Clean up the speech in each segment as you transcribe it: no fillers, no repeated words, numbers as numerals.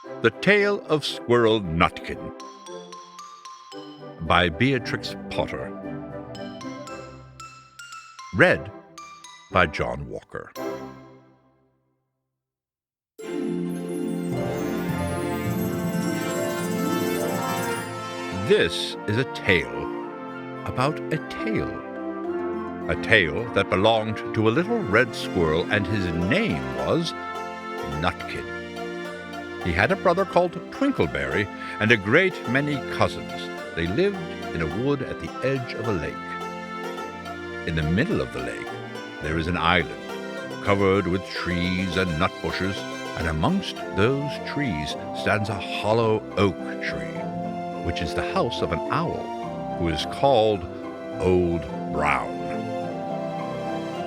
The Tale of Squirrel Nutkin by Beatrix Potter. Read by John Walker. This is a tale about a tail. A tale that belonged to a little red squirrel, and his name was Nutkin. He had a brother called Twinkleberry and a great many cousins. They lived in a wood at the edge of a lake. In the middle of the lake there is an island covered with trees and nut bushes, and amongst those trees stands a hollow oak tree, which is the house of an owl who is called Old Brown.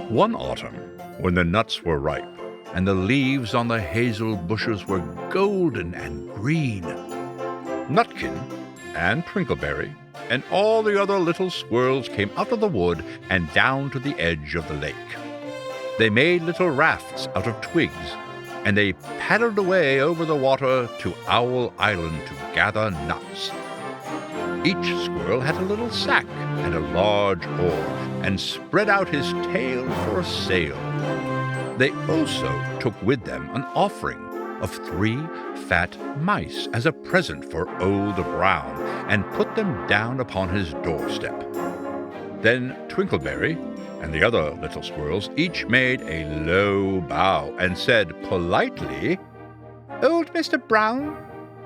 One autumn, when the nuts were ripe and the leaves on the hazel bushes were golden and green, Nutkin and Twinkleberry and all the other little squirrels came out of the wood and down to the edge of the lake. They made little rafts out of twigs, and they paddled away over the water to Owl Island to gather nuts. Each squirrel had a little sack and a large oar, and spread out his tail for a sail. They also took with them an offering of 3 fat mice as a present for Old Brown, and put them down upon his doorstep. Then Twinkleberry and the other little squirrels each made a low bow and said politely, "Old Mr. Brown,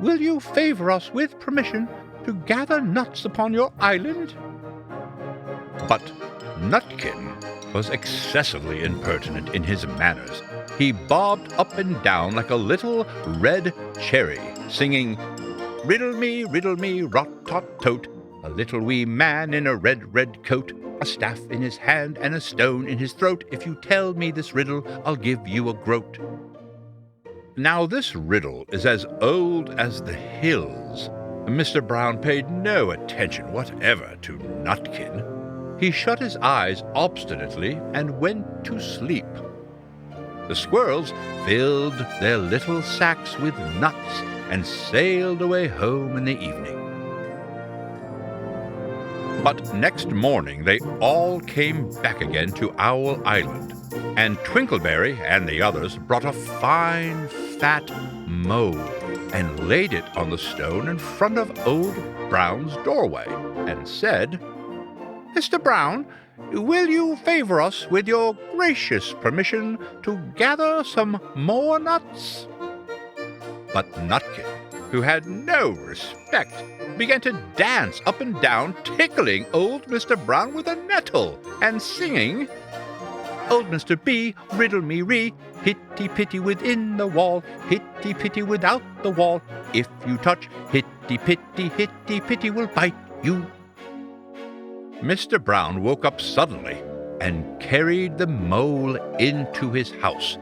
will you favor us with permission to gather nuts upon your island?" But Nutkin was excessively impertinent in his manners. He bobbed up and down like a little red cherry, singing, riddle me, rot-tot-tote, a little wee man in a red, red coat, a staff in his hand and a stone in his throat. If you tell me this riddle, I'll give you a groat." Now this riddle is as old as the hills. Mr. Brown paid no attention whatever to Nutkin. He shut his eyes obstinately and went to sleep. The squirrels filled their little sacks with nuts and sailed away home in the evening. But next morning they all came back again to Owl Island, and Twinkleberry and the others brought a fine, fat mole and laid it on the stone in front of Old Brown's doorway, and said, "Mr. Brown, will you favor us with your gracious permission to gather some more nuts?" But Nutkin, who had no respect, began to dance up and down, tickling old Mr. Brown with a nettle, and singing, "Old Mr. B, riddle me ree, hitty-pitty within the wall, hitty-pitty without the wall. If you touch hitty-pitty will bite you." Mr. Brown woke up suddenly and carried the mole into his house.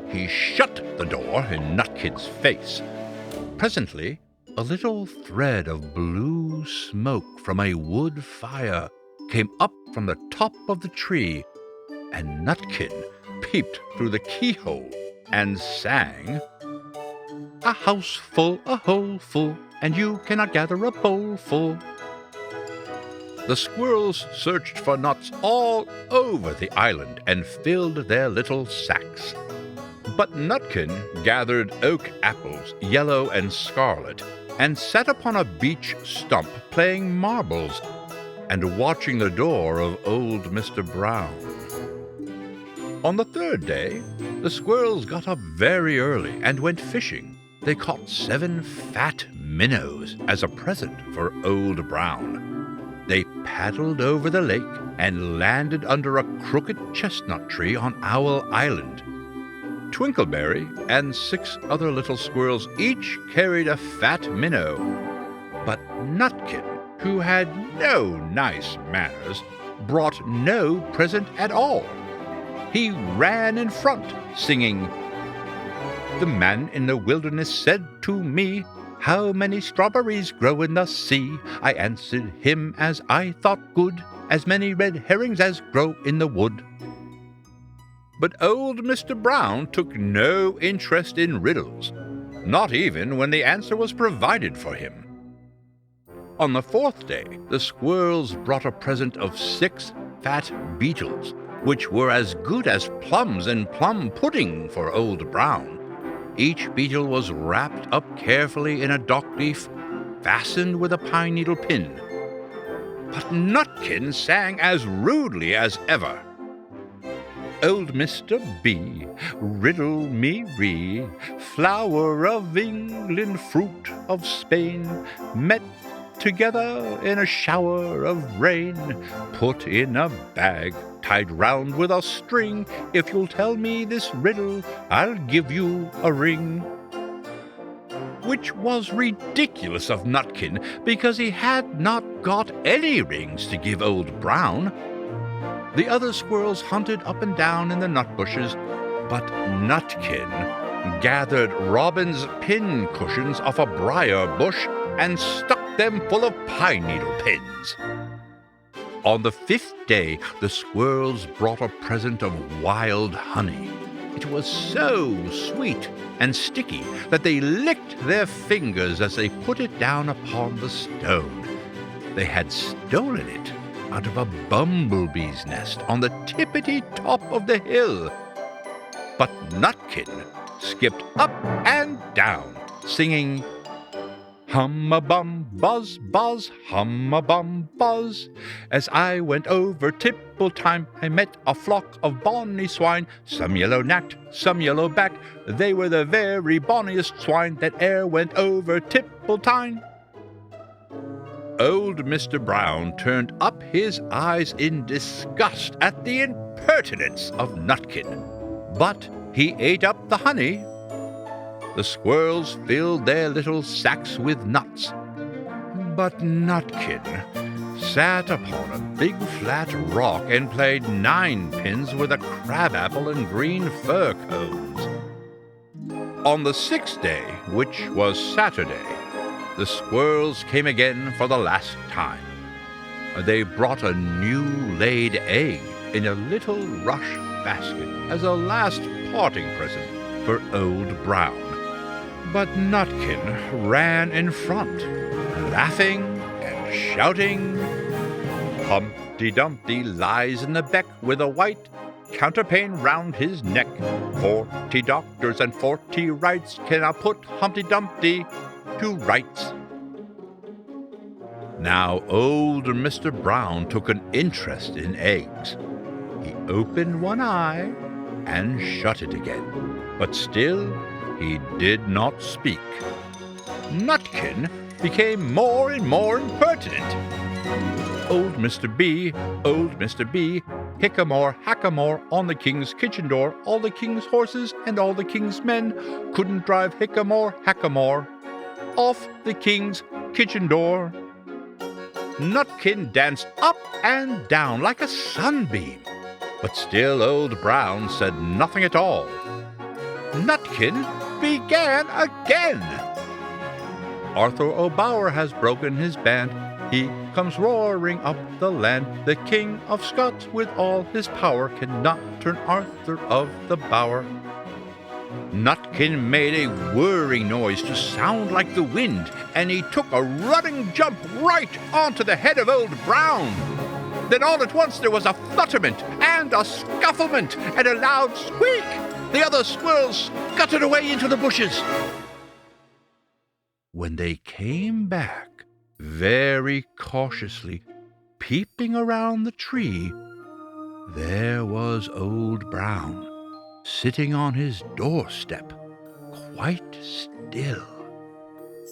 He shut the door in Nutkin's face. Presently, a little thread of blue smoke from a wood fire came up from the top of the tree, and Nutkin peeped through the keyhole and sang, "A house full, a hole full, and you cannot gather a bowl full." The squirrels searched for nuts all over the island and filled their little sacks. But Nutkin gathered oak apples, yellow and scarlet, and sat upon a beech stump playing marbles and watching the door of old Mr. Brown. On the 3rd day, the squirrels got up very early and went fishing. They caught 7 fat minnows as a present for Old Brown. They paddled over the lake and landed under a crooked chestnut tree on Owl Island. Twinkleberry and 6 other little squirrels each carried a fat minnow, but Nutkin, who had no nice manners, brought no present at all. He ran in front, singing, "The man in the wilderness said to me, 'How many strawberries grow in the sea?' I answered him as I thought good, 'As many red herrings as grow in the wood.'" But old Mr. Brown took no interest in riddles. not even when the answer was provided for him. On the 4th day, the squirrels brought a present of 6 fat beetles, which were as good as plums and plum pudding for Old Brown. Each beetle was wrapped up carefully in a dock leaf, fastened with a pine needle pin. But Nutkin sang as rudely as ever. Old Mr. B, riddle me ree, flower of England, fruit of Spain, met together in a shower of rain, put in a bag, tied round with a string. If you'll tell me this riddle, I'll give you a ring. Which was ridiculous of Nutkin, because he had not got any rings to give Old Brown. The other squirrels hunted up and down in the nut bushes, but Nutkin gathered robin's pin cushions off a briar bush and stuck them full of pine needle pins. On the 5th day, the squirrels brought a present of wild honey. It was so sweet and sticky that they licked their fingers as they put it down upon the stone. They had stolen it out of a bumblebee's nest on the tippity-top of the hill. But Nutkin skipped up and down, singing, hum-a-bum, buzz, buzz, hum-a-bum, buzz. As I went over Tipple-time, I met a flock of bonny swine, some yellow-nacked, some yellow-backed. They were the very bonniest swine that e'er went over Tipple-time. Old Mr. Brown turned up his eyes in disgust at the impertinence of Nutkin, but he ate up the honey. The squirrels filled their little sacks with nuts, but Nutkin sat upon a big flat rock and played 9 pins with a crabapple and green fir cones. On the 6th day, which was Saturday, the squirrels came again for the last time. They brought a new-laid egg in a little rush basket as a last parting present for Old Brown. But Nutkin ran in front, laughing and shouting, Humpty Dumpty lies in the beck with a white counterpane round his neck. 40 doctors and 40 wrights can I put Humpty Dumpty to rights. Now old Mr. Brown took an interest in eggs. He opened one eye and shut it again, but still he did not speak. Nutkin became more and more impertinent. Old Mr. B, hickamore, hackamore, on the king's kitchen door, all the king's horses and all the king's men couldn't drive hickamore, hackamore off the king's kitchen door. Nutkin danced up and down like a sunbeam, but still Old Brown said nothing at all. Nutkin began again. Arthur O'Bower has broken his band. He comes roaring up the land. The King of Scots with all his power cannot turn Arthur of the Bower. Nutkin made a whirring noise to sound like the wind, and he took a running jump right onto the head of Old Brown. Then all at once there was a flutterment and a scufflement and a loud squeak. The other squirrels scuttered away into the bushes. When they came back, very cautiously, peeping around the tree, there was Old Brown, sitting on his doorstep, quite still,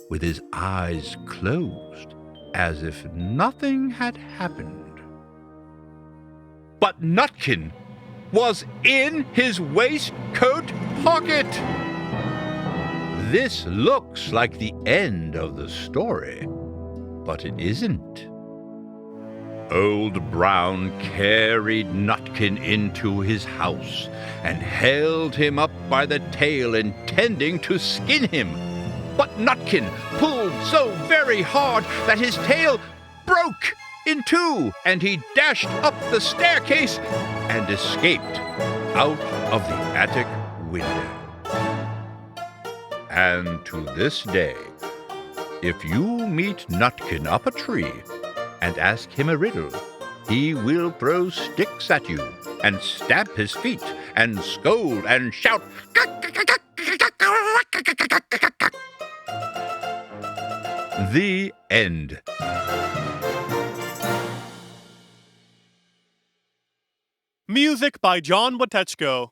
with his eyes closed, as if nothing had happened. But Nutkin was in his waistcoat pocket. This looks like the end of the story, but it isn't. Old Brown carried Nutkin into his house and held him up by the tail, intending to skin him. But Nutkin pulled so very hard that his tail broke in two, and he dashed up the staircase and escaped out of the attic window. and to this day, if you meet Nutkin up a tree and ask him a riddle, he will throw sticks at you and stamp his feet and scold and shout. The end. Music by John Watechko.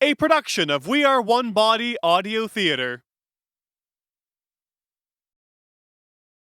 A production of We Are One Body Audio Theater.